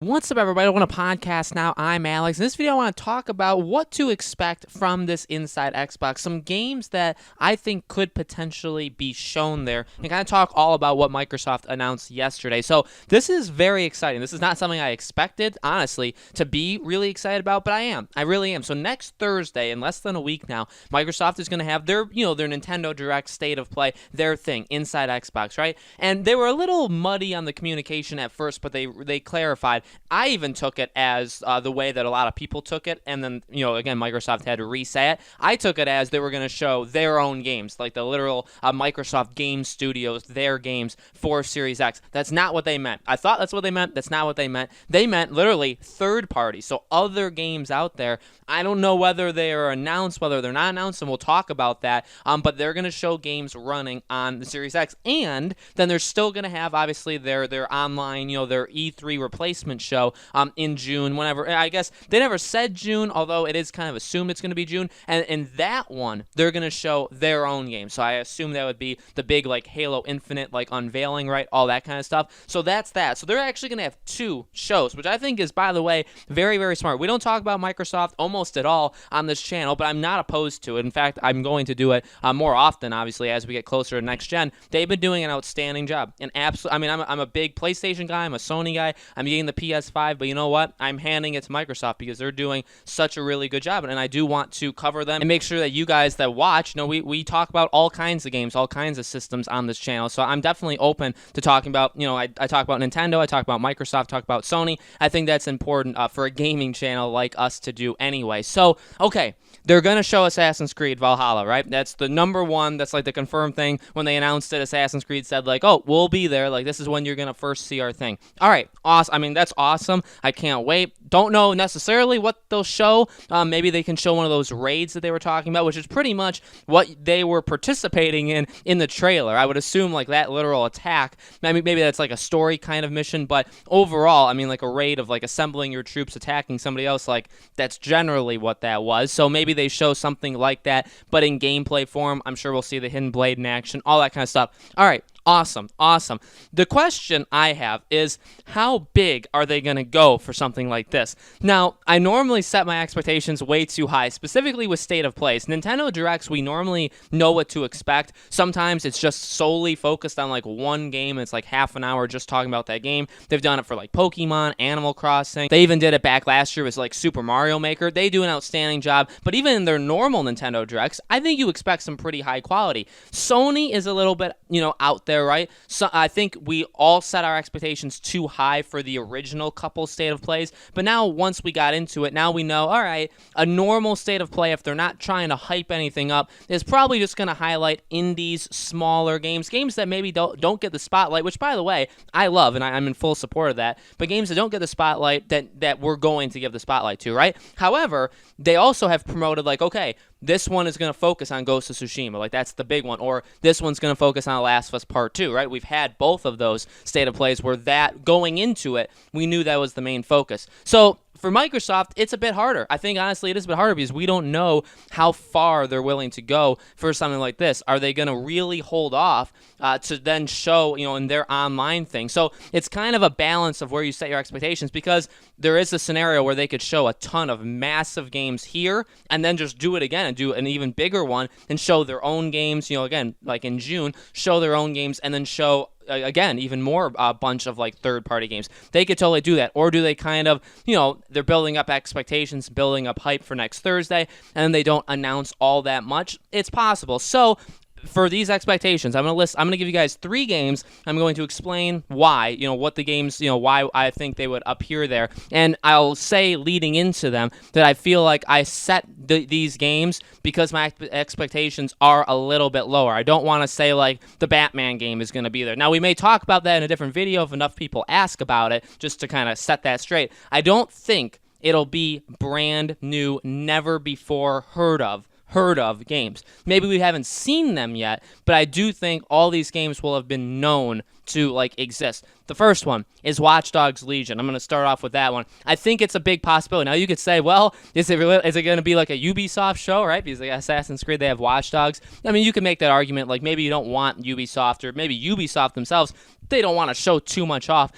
What's up, everybody? Welcome to Podcast Now. I'm Alex. In this video, I want to talk about what to expect from this Inside Xbox. Some games that I think could potentially be shown there, and kind of talk all about what Microsoft announced yesterday. So this is very exciting. This is not something I expected, honestly, to be really excited about, but I am. I really am. So next Thursday, in less than a week now, Microsoft is going to have their Nintendo Direct State of Play, their thing, Inside Xbox, right? And they were a little muddy on the communication at first, but they clarified. I even took it as the way that a lot of people took it, and then, again, Microsoft had to re-say it. I took it as they were going to show their own games, like the literal Microsoft Game Studios, their games for Series X. That's not what they meant. I thought that's what they meant. That's not what they meant. They meant literally third party, so other games out there. I don't know whether they are announced, whether they're not announced, and we'll talk about that, but they're going to show games running on the Series X, and then they're still going to have, obviously, their online, their E3 replacement show in June, whenever. I guess they never said June, although it is kind of assumed it's going to be June. And in that one, they're going to show their own game. So I assume that would be the big Halo Infinite unveiling, right? All that kind of stuff. So that's that. So they're actually going to have two shows, which I think is, by the way, very, very smart. We don't talk about Microsoft almost at all on this channel, but I'm not opposed to it. In fact, I'm going to do it more often, obviously, as we get closer to next gen. They've been doing an outstanding job. And absolutely, I'm a big PlayStation guy. I'm a Sony guy. I'm getting the PS5, but you know what? I'm handing it to Microsoft because they're doing such a really good job, and I do want to cover them and make sure that you guys that watch, we talk about all kinds of games, all kinds of systems on this channel. So I'm definitely open to talking about, I talk about Nintendo, I talk about Microsoft, talk about Sony. I think that's important for a gaming channel like us to do anyway. So, okay, they're going to show Assassin's Creed Valhalla, right? That's the number one. That's the confirmed thing. When they announced it, Assassin's Creed said oh, we'll be there. This is when you're going to first see our thing. All right, awesome. That's awesome. I can't wait. Don't know necessarily what they'll show. Maybe they can show one of those raids that they were talking about, which is pretty much what they were participating in the trailer. I would assume that literal attack. Maybe that's a story kind of mission, but overall, a raid of assembling your troops, attacking somebody else, that's generally what that was. So maybe they show something like that, but in gameplay form. I'm sure we'll see the hidden blade in action, all that kind of stuff. All right. Awesome. The question I have is, how big are they going to go for something like this? Now, I normally set my expectations way too high, specifically with State of Plays. Nintendo Directs, we normally know what to expect. Sometimes it's just solely focused on one game. It's half an hour just talking about that game. They've done it for Pokemon, Animal Crossing. They even did it back last year with Super Mario Maker. They do an outstanding job, but even in their normal Nintendo Directs, I think you expect some pretty high quality. Sony is a little bit, out there, right? So I think we all set our expectations too high for the original couple State of Plays, but now once we got into it, now we know, all right, a normal State of Play, if they're not trying to hype anything up, is probably just going to highlight indies, smaller games that maybe don't get the spotlight, which, by the way, I love, and I'm in full support of that, but games that don't get the spotlight that we're going to give the spotlight to, right? However, they also have promoted, okay, this one is going to focus on Ghost of Tsushima, that's the big one, or this one's going to focus on The Last of Us Part 2, right? We've had both of those State of Plays where that, going into it, we knew that was the main focus. So, for Microsoft, it's a bit harder. I think, honestly, it is a bit harder because we don't know how far they're willing to go for something like this. Are they going to really hold off to then show, in their online thing? So it's kind of a balance of where you set your expectations, because there is a scenario where they could show a ton of massive games here and then just do it again and do an even bigger one and show their own games, again, in June, show their own games and then show again, even more bunch of third-party games. They could totally do that. Or do they kind of, they're building up expectations, building up hype for next Thursday, and then they don't announce all that much? It's possible. So, for these expectations, I'm going to give you guys 3 games. I'm going to explain why, what the games, why I think they would appear there. And I'll say leading into them that I feel like I set these games because my expectations are a little bit lower. I don't want to say the Batman game is going to be there. Now, we may talk about that in a different video if enough people ask about it, just to kind of set that straight. I don't think it'll be brand new, never before heard of games. Maybe we haven't seen them yet, but I do think all these games will have been known to like exist. The first one is Watch Dogs Legion. I'm going to start off with that one. I think it's a big possibility. Now you could say, well, is it going to be like a Ubisoft show, right? Because like Assassin's Creed, they have Watch Dogs. I mean, you can make that argument. Like maybe you don't want Ubisoft, or maybe Ubisoft themselves, they don't want to show too much off,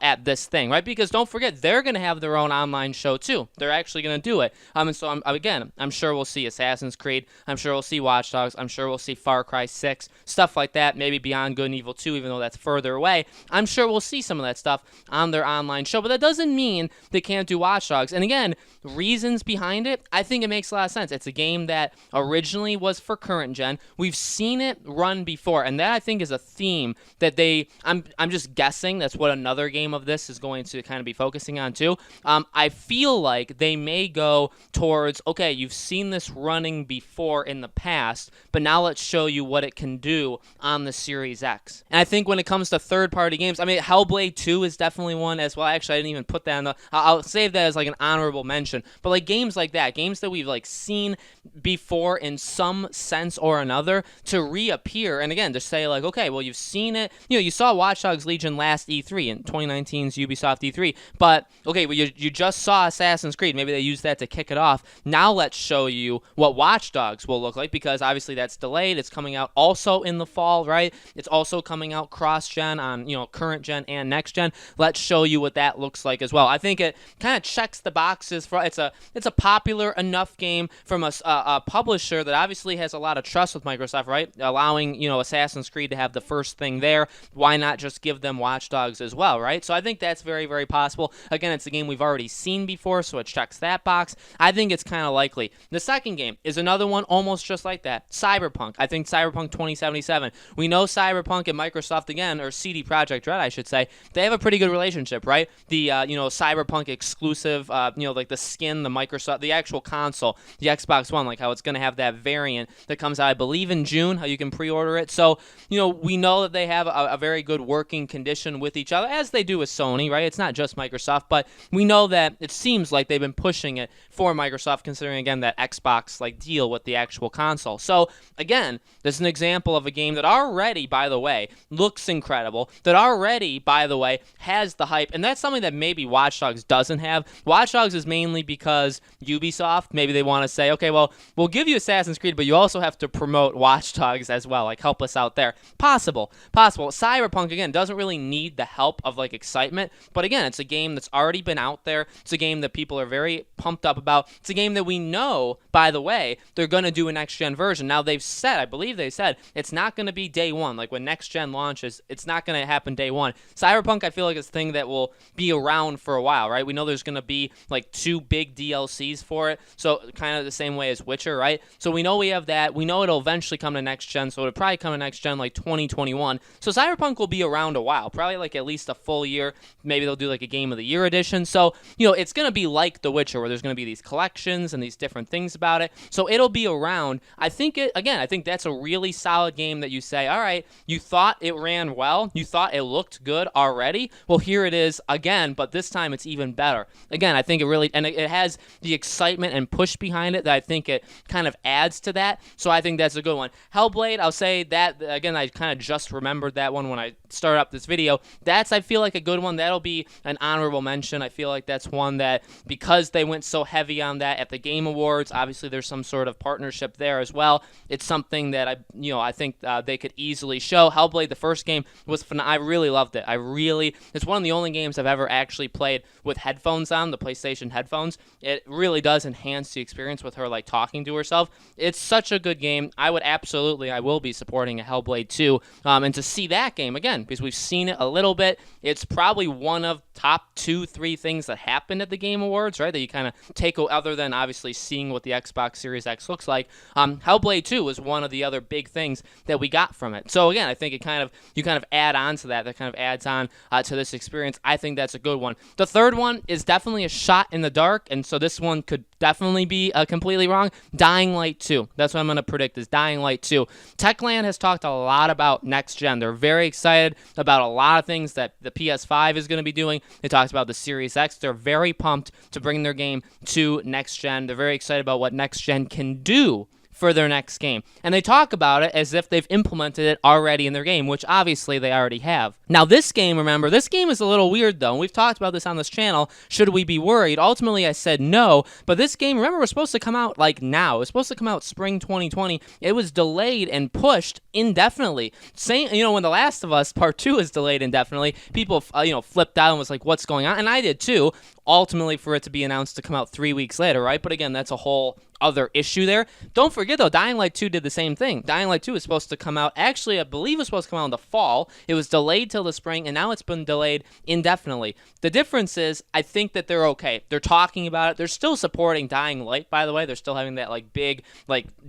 at this thing, right? Because don't forget, they're going to have their own online show too. They're actually going to do it. And so I'm sure we'll see Assassin's Creed. I'm sure we'll see Watch Dogs. I'm sure we'll see Far Cry 6, stuff like that. Maybe Beyond Good and Evil 2, even though that's further away. I'm sure we'll see some of that stuff on their online show, but that doesn't mean they can't do Watch Dogs. And again, reasons behind it, I think it makes a lot of sense. It's a game that originally was for current gen. We've seen it run before, and that I think is a theme that I'm just guessing that's what another game of this is going to kind of be focusing on too. I feel like they may go towards, okay, you've seen this running before in the past, but now let's show you what it can do on the Series X. And I think when it comes to third-party games, I mean, Hellblade 2 is definitely one as well. Actually, I didn't even put that on I'll save that as like an honorable mention. But like games like that, games that we've like seen before in some sense or another, to reappear, and again, to say like, okay, well, you've seen it, you saw Watch Dogs Legion last E3 in 2019's Ubisoft E3, but okay, well, you just saw Assassin's Creed. Maybe they used that to kick it off. Now let's show you what Watch Dogs will look like, because obviously that's delayed. It's coming out also in the fall, right? It's also coming out cross-gen on, current gen and next gen. Let's show you what that looks like as well. I think it kind of checks the boxes for it's a popular enough game from a publisher that obviously has a lot of trust with Microsoft, right? Allowing, Assassin's Creed to have the first thing there. Why not just give them Watch Dogs as well, right? So I think that's very, very possible. Again, it's a game we've already seen before, so it checks that box. I think it's kind of likely. The second game is another one almost just like that. Cyberpunk. I think Cyberpunk 2077. We know Cyberpunk and Microsoft, again, or CD Projekt Red, I should say, they have a pretty good relationship, right? The, Cyberpunk exclusive, like the skin, the Microsoft, the actual console, the Xbox One, like how it's going to have that variant that comes out, I believe, in June, how you can pre-order it. So, we know that they have a very good working condition with each other, as they do with Sony, right? It's not just Microsoft, but we know that it seems like they've been pushing it for Microsoft, considering, again, that Xbox like deal with the actual console. So, again, this is an example of a game that already, by the way, looks incredible, that already, by the way, has the hype, and that's something that maybe Watch Dogs doesn't have. Watch Dogs is mainly because Ubisoft, maybe they want to say, okay, well, we'll give you Assassin's Creed, but you also have to promote Watch Dogs as well, like help us out there. Possible. Cyberpunk, again, doesn't really need the help of like excitement, but again, it's a game that's already been out there. It's a game that people are very pumped up about. It's a game that we know, by the way, they're going to do a next-gen version. Now, I believe they said, it's not going to be day one. Like when next-gen launches, it's not going to happen day one. Cyberpunk, I feel like, is a thing that will be around for a while, right? We know there's going to be like 2 big DLCs for it, so kind of the same way as Witcher, right? So we know we have that. We know it'll eventually come to next-gen, so it'll probably come to next-gen like 2021. So Cyberpunk will be around a while, probably like at least a full year. Maybe they'll do like a Game of the Year edition. So, it's going to be like The Witcher, where there's going to be these collections and these different things about it. So it'll be around. I think that's a really solid game that you say, all right, you thought it ran well. You thought it looked good already. Well, here it is again, but this time it's even better. Again, I think it really, and it has the excitement and push behind it that I think it kind of adds to that. So I think that's a good one. Hellblade, I'll say that, again, I kind of just remembered that one when I started up this video. I feel like a good one. That'll be an honorable mention. I feel like that's one that, because they went so heavy on that at the Game Awards, obviously there's some sort of partnership there as well. It's something that I think they could easily show. Hellblade, the first game, was I really loved it. It's one of the only games I've ever actually played with headphones on, the PlayStation headphones. It really does enhance the experience with her like talking to herself. It's such a good game. I will be supporting a Hellblade 2, and to see that game again, because we've seen it a little bit. It's probably one of top 2-3 things that happened at the Game Awards, right? That you kind of take, other than obviously seeing what the Xbox Series X looks like. Hellblade 2 was one of the other big things that we got from it. So again, I think you kind of add on to that. That kind of adds on to this experience. I think that's a good one. The third one is definitely a shot in the dark, and so this one could definitely be completely wrong. Dying Light 2. That's what I'm going to predict, is Dying Light 2. Techland has talked a lot about next gen. They're very excited about a lot of things that the PS5 is going to be doing. They talked about the Series X. They're very pumped to bring their game to next gen. They're very excited about what next gen can do for their next game. And they talk about it as if they've implemented it already in their game, which obviously they already have. Now this game, remember, this game is a little weird though, and we've talked about this on this channel. Should we be worried? Ultimately I said no, but this game, remember, was supposed to come out like now. It was supposed to come out spring 2020. It was delayed and pushed indefinitely. Same, when The Last of Us Part 2 is delayed indefinitely, people flipped out and was like, what's going on? And I did too, ultimately for it to be announced to come out 3 weeks later, right? But again, that's a whole other issue there. Don't forget though, Dying Light 2 did the same thing. Dying Light 2 is supposed to come out, actually I believe it was supposed to come out in the fall. It was delayed till the spring, and now it's been delayed indefinitely. The difference is, I think that they're okay. They're talking about it. They're still supporting Dying Light, by the way. They're still having that big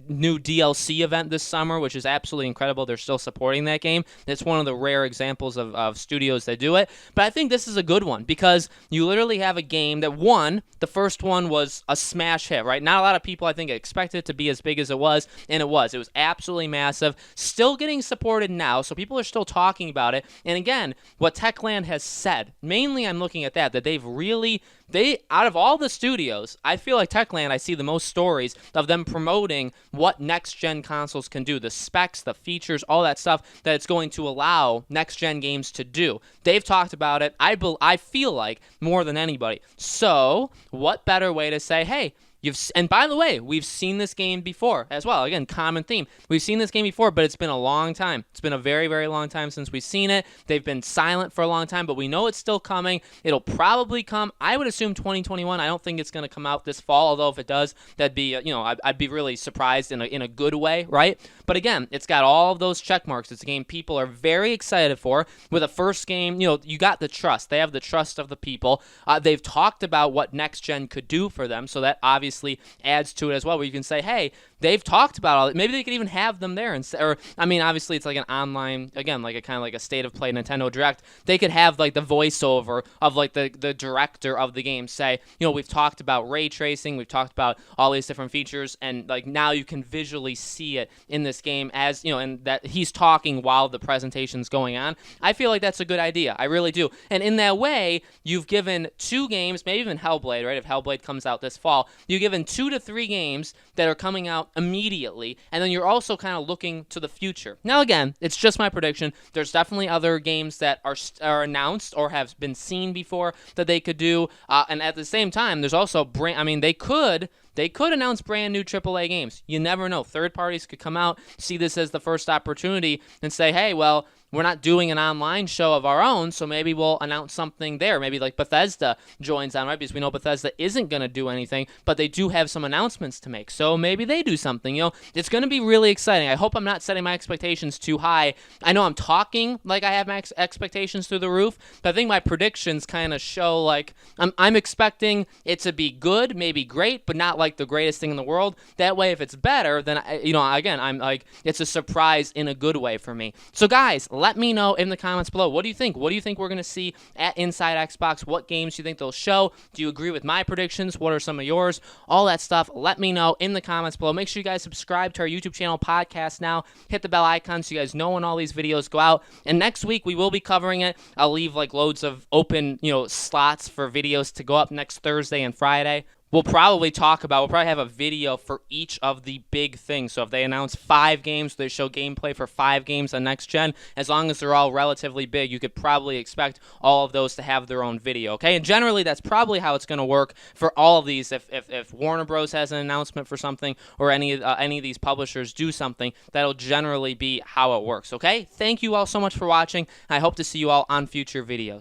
new DLC event this summer, which is absolutely incredible. They're still supporting that game. It's one of the rare examples of studios that do it. But I think this is a good one because you literally have a game that, the first one was a smash hit, right? Not a lot of people, I think, expected it to be as big as it was, and it was. It was absolutely massive. Still getting supported now, so people are still talking about it. And again, what Techland has said, mainly I'm looking at that out of all the studios, I feel like Techland, I see the most stories of them promoting what next-gen consoles can do, the specs, the features, all that stuff that it's going to allow next-gen games to do. They've talked about it, I feel like, more than anybody. So, what better way to say, hey, and by the way, we've seen this game before as well. Again, common theme. We've seen this game before, but it's been a long time. It's been a very, very long time since we've seen it. They've been silent for a long time, but we know it's still coming. It'll probably come, I would assume 2021. I don't think it's going to come out this fall, although if it does, that'd be, I'd be really surprised in a good way, right? But again, it's got all of those check marks. It's a game people are very excited for. With a first game, you got the trust. They have the trust of the people. They've talked about what next gen could do for them, so that obviously adds to it as well, where you can say, hey, they've talked about all it. Maybe they could even have them there, obviously it's like an online, again, like a kind of like a state of play Nintendo Direct. They could have the voiceover of the director of the game say, we've talked about ray tracing, we've talked about all these different features, and now you can visually see it in this game as and that he's talking while the presentation's going on. I feel like that's a good idea. I really do. And in that way, you've given 2 games, maybe even Hellblade, right? If Hellblade comes out this fall, you've given 2 to 3 games that are coming out immediately, and then you're also kind of looking to the future. Now again, it's just my prediction. There's definitely other games that are announced or have been seen before that they could do, and at the same time, there's also they could announce brand new AAA games. You never know. Third parties could come out, see this as the first opportunity, and say, hey, well, we're not doing an online show of our own, so maybe we'll announce something there. Maybe Bethesda joins on, right? Because we know Bethesda isn't going to do anything, but they do have some announcements to make. So maybe they do something. It's going to be really exciting. I hope I'm not setting my expectations too high. I know I'm talking like I have my expectations through the roof, but I think my predictions kind of show I'm expecting it to be good, maybe great, but not the greatest thing in the world. That way, if it's better, then again, I'm it's a surprise in a good way for me. So guys, let me know in the comments below. What do you think? What do you think we're going to see at Inside Xbox? What games do you think they'll show? Do you agree with my predictions? What are some of yours? All that stuff, let me know in the comments below. Make sure you guys subscribe to our YouTube channel, Podcast Now. Hit the bell icon so you guys know when all these videos go out. And next week, we will be covering it. I'll leave loads of open, slots for videos to go up next Thursday and Friday. We'll probably have a video for each of the big things. So if they announce 5 games, they show gameplay for 5 games on next gen, as long as they're all relatively big, you could probably expect all of those to have their own video, okay? And generally, that's probably how it's going to work for all of these. If Warner Bros. Has an announcement for something, or any of these publishers do something, that'll generally be how it works, okay? Thank you all so much for watching. I hope to see you all on future videos.